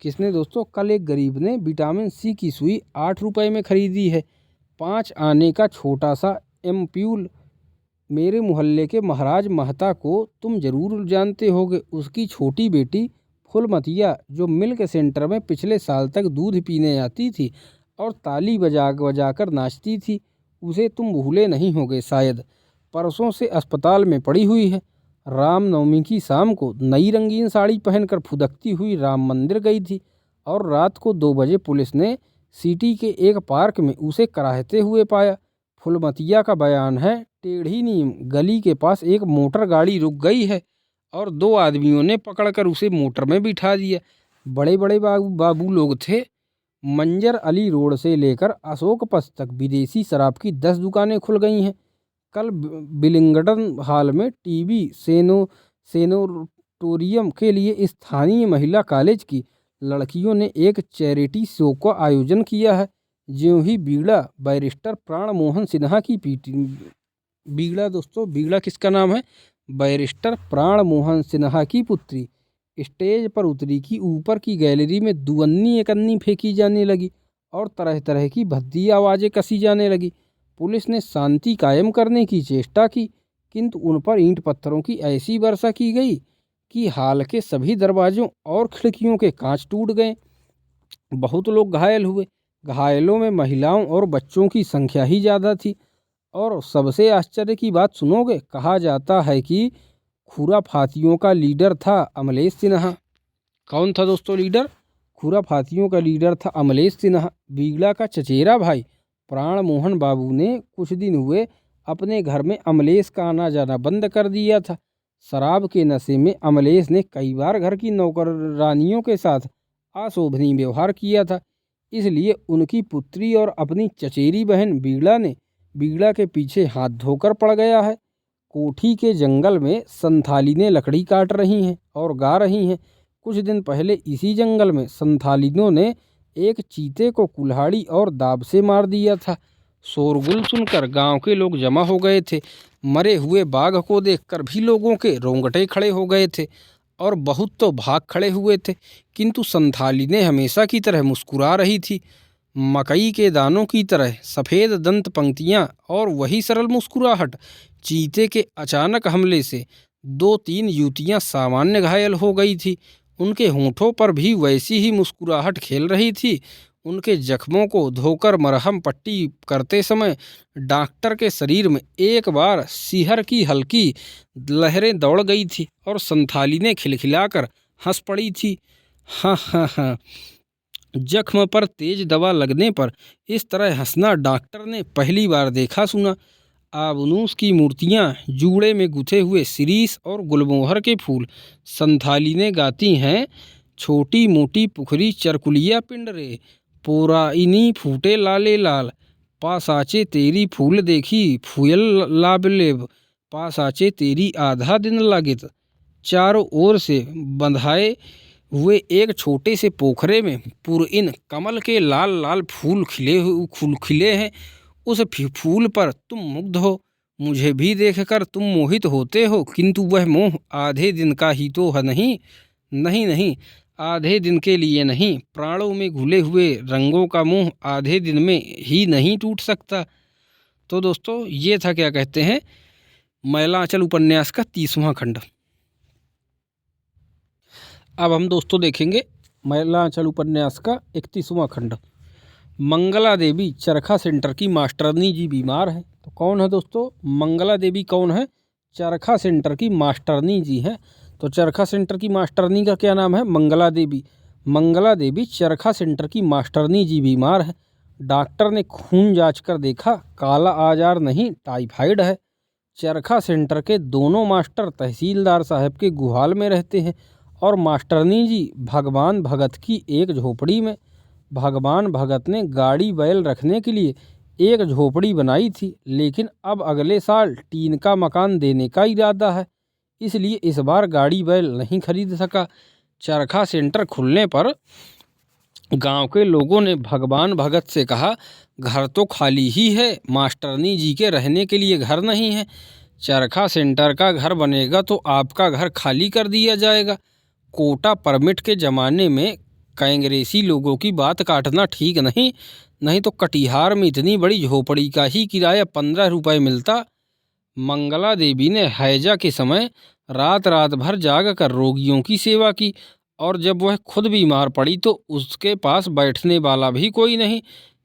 किसने दोस्तों? कल एक गरीब ने विटामिन सी की सुई 8 रुपए में खरीदी है। 5 आने का छोटा सा एम्प्यूल मेरे मोहल्ले के महाराज महता को तुम जरूर जानते होगे। उसकी छोटी बेटी फुलमतिया, जो मिल्क सेंटर में पिछले साल तक दूध पीने आती थी और ताली बजा बजाकर नाचती थी, उसे तुम भूले नहीं होगे शायद। परसों से अस्पताल में पड़ी हुई है। रामनवमी की शाम को नई रंगीन साड़ी पहनकर फुदकती हुई राम मंदिर गई थी और रात को 2 बजे पुलिस ने सिटी के एक पार्क में उसे कराहते हुए पाया। फुलमतिया का बयान है, टेढ़ी नीम गली के पास एक मोटर गाड़ी रुक गई है और 2 आदमियों ने पकड़कर उसे मोटर में बिठा दिया। बड़े बड़े बाबू लोग थे। मंजर अली रोड से लेकर अशोक पथ तक विदेशी शराब की 10 दुकानें खुल गई हैं। कल बिलिंगडन हॉल में टीबी सेनेटोरियम के लिए स्थानीय महिला कॉलेज की लड़कियों ने एक चैरिटी शो का आयोजन किया है। ज्यों ही बीड़ा बैरिस्टर प्राण मोहन सिन्हा की बीड़ा दोस्तों, बीड़ा किसका नाम है? बैरिस्टर प्राण मोहन सिन्हा की पुत्री स्टेज पर उतरी कि ऊपर की गैलरी में दुअन्नी एकन्नी फेंकी जाने लगी और तरह तरह की भद्दी आवाज़ें कसी जाने लगी। पुलिस ने शांति कायम करने की चेष्टा की, किंतु उन पर ईंट पत्थरों की ऐसी वर्षा की गई कि हाल के सभी दरवाजों और खिड़कियों के कांच टूट गए। बहुत लोग घायल हुए। घायलों में महिलाओं और बच्चों की संख्या ही ज़्यादा थी। और सबसे आश्चर्य की बात सुनोगे? कहा जाता है कि खुराफातियों का लीडर था अमलेश सिन्हा। कौन था दोस्तों लीडर? खुराफातियों का लीडर था अमलेश सिन्हा। बीड़ा का चचेरा भाई प्राण मोहन बाबू ने कुछ दिन हुए अपने घर में अमलेश का आना जाना बंद कर दिया था। शराब के नशे में अमलेश ने कई बार घर की नौकरानियों के साथ अशोभनीय व्यवहार किया था। इसलिए उनकी पुत्री और अपनी चचेरी बहन बीड़ा के पीछे हाथ धोकर पड़ गया है। कोठी के जंगल में संथालिनें लकड़ी काट रही हैं और गा रही हैं। कुछ दिन पहले इसी जंगल में संथालिनों ने एक चीते को कुल्हाड़ी और दाब से मार दिया था। शोरगुल सुनकर गांव के लोग जमा हो गए थे। मरे हुए बाघ को देखकर भी लोगों के रोंगटे खड़े हो गए थे और बहुत तो भाग खड़े हुए थे, किंतु संथालिनें हमेशा की तरह मुस्कुरा रही थी। मकई के दानों की तरह सफ़ेद दंत पंक्तियां और वही सरल मुस्कुराहट। चीते के अचानक हमले से 2-3 युवतियां सामान्य घायल हो गई थी। उनके होंठों पर भी वैसी ही मुस्कुराहट खेल रही थी। उनके जख्मों को धोकर मरहम पट्टी करते समय डॉक्टर के शरीर में एक बार सिहर की हल्की लहरें दौड़ गई थी और संथालिनें खिलखिलाकर हंस पड़ी थी। हाँ हाँ हाँ। जख्म पर तेज दवा लगने पर इस तरह हंसना डॉक्टर ने पहली बार देखा सुना। आबनूस की मूर्तियाँ, जूड़े में गुथे हुए शिरीष और गुलमोहर के फूल। संथालिनें गाती हैं, छोटी मोटी पुखरी चरकुलिया पिंड रे, पोराइनी फूटे लाले लाल, पासाचे तेरी फूल देखी फूयल लाबलेब, पासाचे तेरी आधा दिन लागित। चारों ओर से बंधाए हुए एक छोटे से पोखरे में पुरइन कमल के लाल लाल फूल खिले हैं। उस फूल पर तुम मुग्ध हो, मुझे भी देखकर तुम मोहित होते हो, किंतु वह मोह आधे दिन का ही तो है नहीं। नहीं नहीं, आधे दिन के लिए नहीं, प्राणों में घुले हुए रंगों का मोह आधे दिन में ही नहीं टूट सकता। तो दोस्तों ये था क्या कहते हैं मैला आंचल उपन्यास का 30वां खंड। अब हम दोस्तों देखेंगे मैला आंचल उपन्यास का 31वां खंड। मंगला देवी चरखा सेंटर की मास्टरनी जी बीमार है। तो कौन है दोस्तों मंगला देवी? कौन है? चरखा सेंटर की मास्टरनी जी हैं। तो चरखा सेंटर की मास्टरनी का क्या नाम है? मंगला देवी। मंगला देवी चरखा सेंटर की मास्टरनी जी बीमार है। डॉक्टर ने खून जांच कर देखा, काला आजार नहीं, टाइफाइड है। चरखा सेंटर के दोनों मास्टर तहसीलदार साहब के गुहाल में रहते हैं और मास्टरनी जी भगवान भगत की एक झोपड़ी में। भगवान भगत ने गाड़ी बैल रखने के लिए एक झोपड़ी बनाई थी, लेकिन अब अगले साल टीन का मकान देने का इरादा है, इसलिए इस बार गाड़ी बैल नहीं खरीद सका। चरखा सेंटर खुलने पर गांव के लोगों ने भगवान भगत से कहा, घर तो खाली ही है, मास्टरनी जी के रहने के लिए घर नहीं है। चरखा सेंटर का घर बनेगा तो आपका घर खाली कर दिया जाएगा। कोटा परमिट के ज़माने में कांग्रेसी लोगों की बात काटना ठीक नहीं, नहीं तो कटिहार में इतनी बड़ी झोपड़ी का ही किराया 15 रुपये मिलता। मंगला देवी ने हैजा के समय रात रात भर जाग कर रोगियों की सेवा की, और जब वह खुद बीमार पड़ी तो उसके पास बैठने वाला भी कोई नहीं।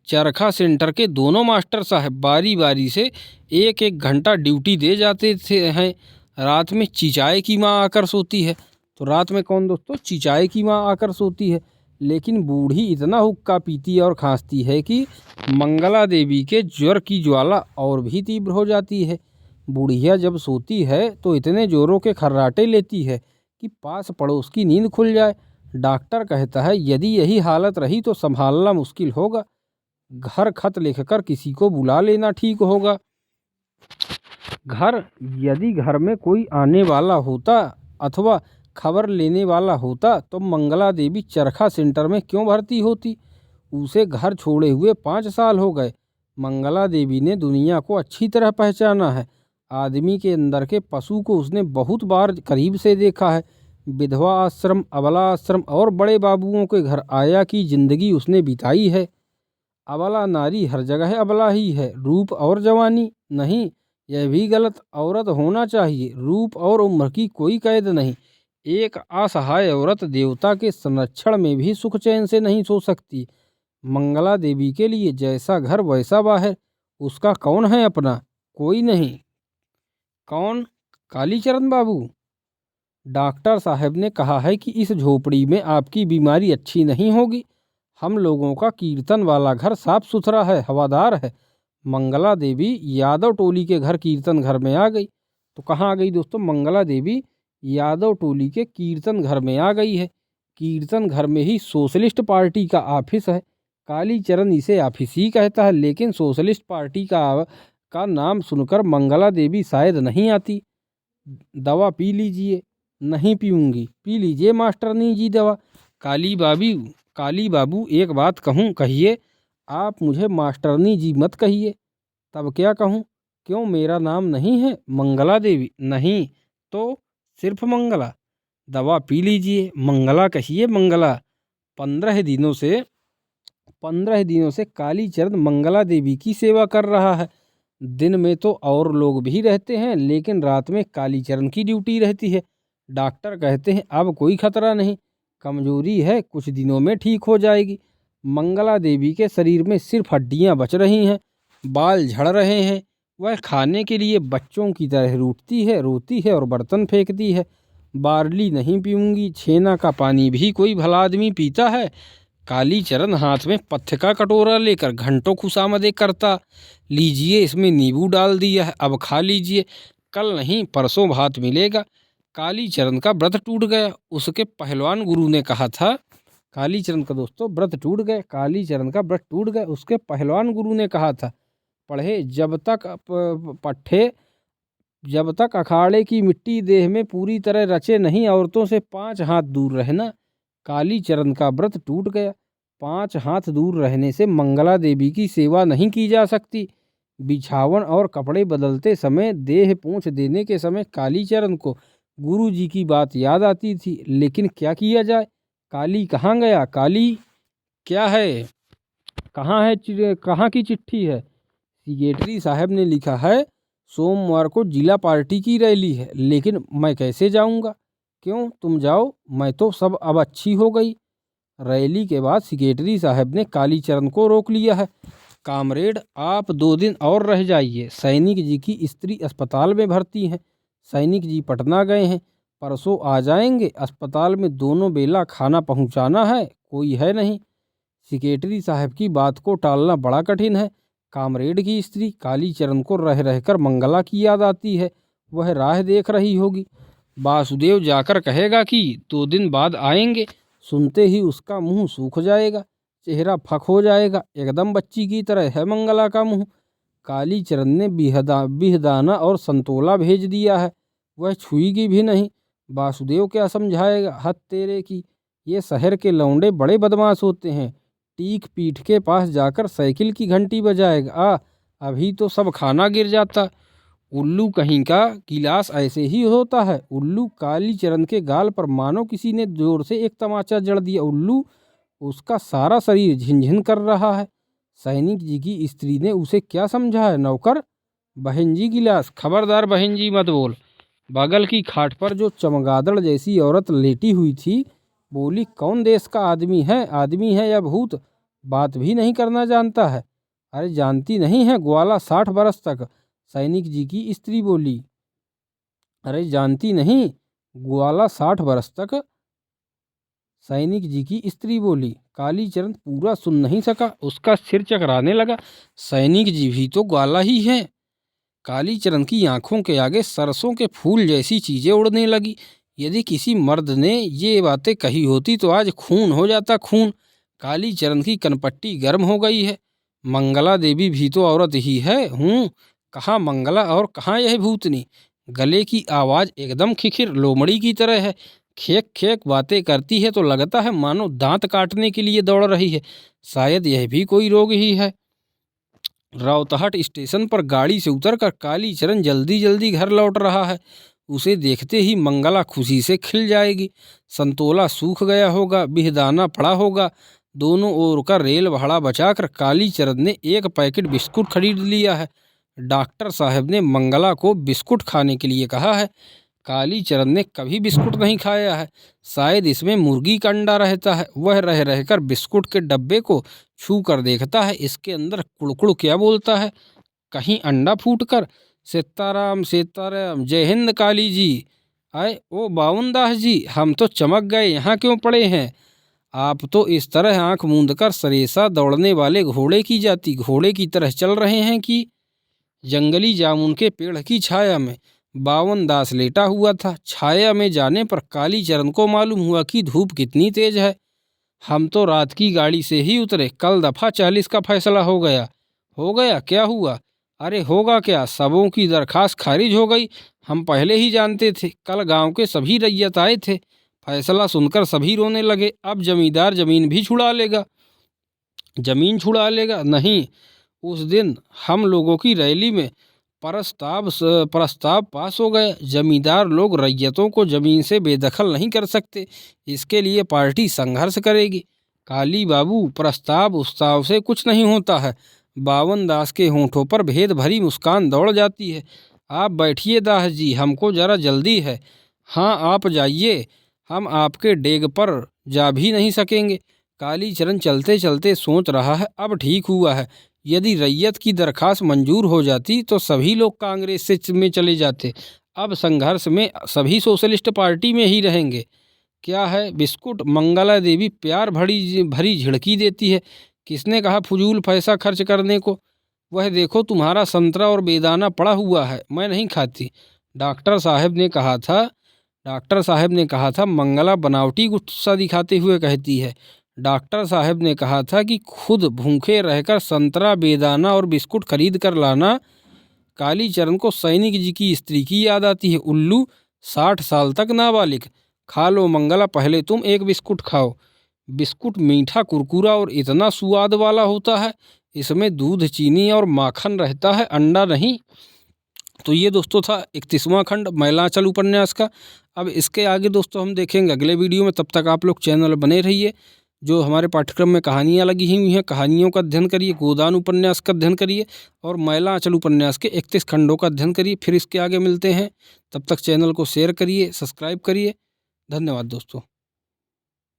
चरखा सेंटर के दोनों मास्टर साहब बारी बारी से एक एक घंटा ड्यूटी दे जाते हैं। रात में चिचाए की माँ आकर सोती है। तो रात में कौन दोस्तों? चिचाए की माँ आकर सोती है। लेकिन बूढ़ी इतना हुक्का पीती और खांसती है कि मंगला देवी के ज्वर की ज्वाला और भी तीव्र हो जाती है। बूढ़िया जब सोती है तो इतने जोरों के खर्राटे लेती है कि पास पड़ोस की नींद खुल जाए। डॉक्टर कहता है यदि यही हालत रही तो संभालना मुश्किल होगा। घर खत लिखकर किसी को बुला लेना ठीक होगा। यदि घर में कोई आने वाला होता अथवा खबर लेने वाला होता तो मंगला देवी चरखा सेंटर में क्यों भर्ती होती? उसे घर छोड़े हुए 5 साल हो गए। मंगला देवी ने दुनिया को अच्छी तरह पहचाना है। आदमी के अंदर के पशु को उसने बहुत बार करीब से देखा है। विधवा आश्रम, अबला आश्रम और बड़े बाबुओं के घर आया की जिंदगी उसने बिताई है। अबला नारी हर जगह अबला ही है, रूप और जवानी नहीं, यह भी गलत। औरत होना चाहिए, रूप और उम्र की कोई कैद नहीं। एक असहाय औरत देवता के संरक्षण में भी सुख चैन से नहीं सो सकती। मंगला देवी के लिए जैसा घर वैसा बाहर। उसका कौन है अपना? कोई नहीं। कौन? कालीचरण बाबू। डॉक्टर साहब ने कहा है कि इस झोपड़ी में आपकी बीमारी अच्छी नहीं होगी। हम लोगों का कीर्तन वाला घर साफ सुथरा है, हवादार है। मंगला देवी यादव टोली के घर कीर्तन घर में आ गई। तो कहाँ आ गई दोस्तों? मंगला देवी यादव टोली के कीर्तन घर में आ गई है। कीर्तन घर में ही सोशलिस्ट पार्टी का ऑफिस है। कालीचरण इसे ऑफिस ही कहता है, लेकिन सोशलिस्ट पार्टी का नाम सुनकर मंगला देवी शायद नहीं आती। दवा पी लीजिए। नहीं पीऊँगी। पी लीजिए मास्टरनी जी दवा। काली बाबू एक बात कहूँ, कहिए। आप मुझे मास्टरनी जी मत कहिए। तब क्या कहूँ? क्यों, मेरा नाम नहीं है मंगला देवी? नहीं तो सिर्फ मंगला। दवा पी लीजिए, मंगला कहिए, मंगला। 15 दिनों से कालीचरण मंगला देवी की सेवा कर रहा है। दिन में तो और लोग भी रहते हैं, लेकिन रात में कालीचरण की ड्यूटी रहती है। डॉक्टर कहते हैं अब कोई खतरा नहीं, कमजोरी है, कुछ दिनों में ठीक हो जाएगी। मंगला देवी के शरीर में सिर्फ हड्डियां बच रही हैं, बाल झड़ रहे हैं। वह खाने के लिए बच्चों की तरह रूठती है, रोती है और बर्तन फेंकती है। बार्ली नहीं पीऊँगी। छेना का पानी भी कोई भला आदमी पीता है? कालीचरण हाथ में पत्थर का कटोरा लेकर घंटों खुशामदें करता। लीजिए, इसमें नींबू डाल दिया है, अब खा लीजिए, कल नहीं परसों भात मिलेगा। कालीचरण का व्रत टूट गया। उसके पहलवान गुरु ने कहा था, कालीचरण का दोस्तों व्रत टूट गए। कालीचरण का व्रत टूट गया। उसके पहलवान गुरु ने कहा था, पढ़े जब तक अखाड़े की मिट्टी देह में पूरी तरह रचे नहीं, औरतों से 5 हाथ दूर रहना। कालीचरण का व्रत टूट गया। 5 हाथ दूर रहने से मंगला देवी की सेवा नहीं की जा सकती। बिछावन और कपड़े बदलते समय, देह पोंछ देने के समय कालीचरण को गुरु जी की बात याद आती थी, लेकिन क्या किया जाए। काली कहाँ गया? काली क्या है? कहाँ है? कहाँ की चिट्ठी है? सेक्रेटरी साहब ने लिखा है सोमवार को जिला पार्टी की रैली है, लेकिन मैं कैसे जाऊंगा? क्यों, तुम जाओ, मैं तो सब अब अच्छी हो गई। रैली के बाद सेक्रेटरी साहब ने कालीचरण को रोक लिया है। कामरेड, आप 2 दिन और रह जाइए। सैनिक जी की स्त्री अस्पताल में भर्ती हैं। सैनिक जी पटना गए हैं, परसों आ जाएंगे। अस्पताल में दोनों बेला खाना पहुंचाना है, कोई है नहीं। सेक्रेटरी साहब की बात को टालना बड़ा कठिन है। कामरेड की स्त्री कालीचरण को रह रहकर मंगला की याद आती है। वह राह देख रही होगी। वासुदेव जाकर कहेगा कि 2 दिन बाद आएंगे। सुनते ही उसका मुंह सूख जाएगा, चेहरा फक हो जाएगा, एकदम बच्ची की तरह है मंगला का मुंह। कालीचरण ने बिहदाना और संतोला भेज दिया है, वह छुईगी भी नहीं। वासुदेव क्या समझाएगा? हद तेरे की, ये शहर के लौंडे बड़े बदमाश होते हैं। टीक पीठ के पास जाकर साइकिल की घंटी बजाएगा। अभी तो सब खाना गिर जाता। उल्लू कहीं का, गिलास ऐसे ही होता है। उल्लू कालीचरण के गाल पर मानो किसी ने जोर से एक तमाचा जड़ दिया। उल्लू, उसका सारा शरीर झिनझिन कर रहा है। सैनिक जी की स्त्री ने उसे क्या समझा है? नौकर, बहन जी गिलास। खबरदार बहन जी मत बोल। बगल की खाट पर जो चमगादड़ जैसी औरत लेटी हुई थी बोली, कौन देश का आदमी है? आदमी है या भूत? बात भी नहीं करना जानता है। अरे जानती नहीं है, ग्वाला 60 बरस तक। सैनिक जी की स्त्री बोली। अरे जानती नहीं, ग्वाला 60 बरस तक। सैनिक जी की स्त्री बोली। कालीचरण पूरा सुन नहीं सका, उसका सिर चकराने लगा। सैनिक जी भी तो ग्वाला ही है। कालीचरण की आंखों के आगे सरसों के फूल जैसी चीजें उड़ने लगी। यदि किसी मर्द ने ये बातें कही होती तो आज खून हो जाता, खून। कालीचरण की कनपट्टी गर्म हो गई है। मंगला देवी भी तो औरत ही है। कहाँ मंगला और कहाँ यह भूतनी? गले की आवाज एकदम खिखिर लोमड़ी की तरह है। खेक खेक बातें करती है तो लगता है मानो दांत काटने के लिए दौड़ रही है। शायद यह भी कोई रोग ही है। रौतहट स्टेशन पर गाड़ी से उतरकर कालीचरण जल्दी जल्दी घर लौट रहा है। उसे देखते ही मंगला खुशी से खिल जाएगी। संतोला सूख गया होगा, बिहदाना पड़ा होगा। दोनों ओर का रेल भाड़ा बचाकर कालीचरण ने एक पैकेट बिस्कुट खरीद लिया है। डॉक्टर साहब ने मंगला को बिस्कुट खाने के लिए कहा है। कालीचरण ने कभी बिस्कुट नहीं खाया है। शायद इसमें मुर्गी का अंडा रहता है। वह रह रहकर बिस्कुट के डब्बे को छू कर देखता है, इसके अंदर कुड़कुड़ क्या बोलता है? कहीं अंडा फूटकर। सीताराम सीताराम, जय हिंद काली जी। आए ओ बावनदास जी, हम तो चमक गए, यहाँ क्यों पड़े हैं? आप तो इस तरह आंख मूंद कर सरेसा दौड़ने वाले घोड़े की जाति घोड़े की तरह चल रहे हैं कि। जंगली जामुन के पेड़ की छाया में बावन दास लेटा हुआ था। छाया में जाने पर कालीचरण को मालूम हुआ कि धूप कितनी तेज है। हम तो रात की गाड़ी से ही उतरे, कल दफा 40 का फैसला हो गया। हो गया? क्या हुआ? अरे होगा क्या, सबों की दरखास्त खारिज हो गई। हम पहले ही जानते थे। कल गांव के सभी रैयत आए थे। फैसला सुनकर सभी रोने लगे। अब जमींदार जमीन भी छुड़ा लेगा। जमीन छुड़ा लेगा? नहीं, उस दिन हम लोगों की रैली में प्रस्ताव पास हो गया। जमींदार लोग रैयतों को जमीन से बेदखल नहीं कर सकते। इसके लिए पार्टी संघर्ष करेगी। काली बाबू, प्रस्ताव उस्ताव से कुछ नहीं होता है। बावन दास के होंठों पर भेद भरी मुस्कान दौड़ जाती है। आप बैठिए दास जी, हमको जरा जल्दी है। हाँ आप जाइए, हम आपके डेग पर जा भी नहीं सकेंगे। कालीचरण चलते चलते सोच रहा है, अब ठीक हुआ है। यदि रैयत की दरखास्त मंजूर हो जाती तो सभी लोग कांग्रेस में चले जाते। अब संघर्ष में सभी सोशलिस्ट पार्टी में ही रहेंगे। क्या है बिस्कुट? मंगला देवी प्यार भरी भरी झिड़की देती है। किसने कहा फजूल पैसा खर्च करने को? वह देखो तुम्हारा संतरा और बेदाना पड़ा हुआ है, मैं नहीं खाती। डॉक्टर साहब ने कहा था मंगला बनावटी गुस्सा दिखाते हुए कहती है। डॉक्टर साहब ने कहा था कि खुद भूखे रहकर संतरा, बेदाना और बिस्कुट खरीद कर लाना। कालीचरण को सैनिक जी की स्त्री की याद आती है। उल्लू, 60 साल तक नाबालिग। खा लो मंगला, पहले तुम एक बिस्कुट खाओ। बिस्कुट मीठा, कुरकुरा और इतना स्वाद वाला होता है। इसमें दूध, चीनी और माखन रहता है, अंडा नहीं। तो ये दोस्तों था 31वां खंड मैलांचल उपन्यास का। अब इसके आगे दोस्तों हम देखेंगे अगले वीडियो में। तब तक आप लोग चैनल बने रहिए। जो हमारे पाठ्यक्रम में कहानियाँ लगी हुई हैं, कहानियों का अध्ययन करिए, गोदान उपन्यास का अध्ययन करिए और मैला आंचल उपन्यास के 31 खंडों का अध्ययन करिए। फिर इसके आगे मिलते हैं। तब तक चैनल को शेयर करिए, सब्सक्राइब करिए। धन्यवाद दोस्तों।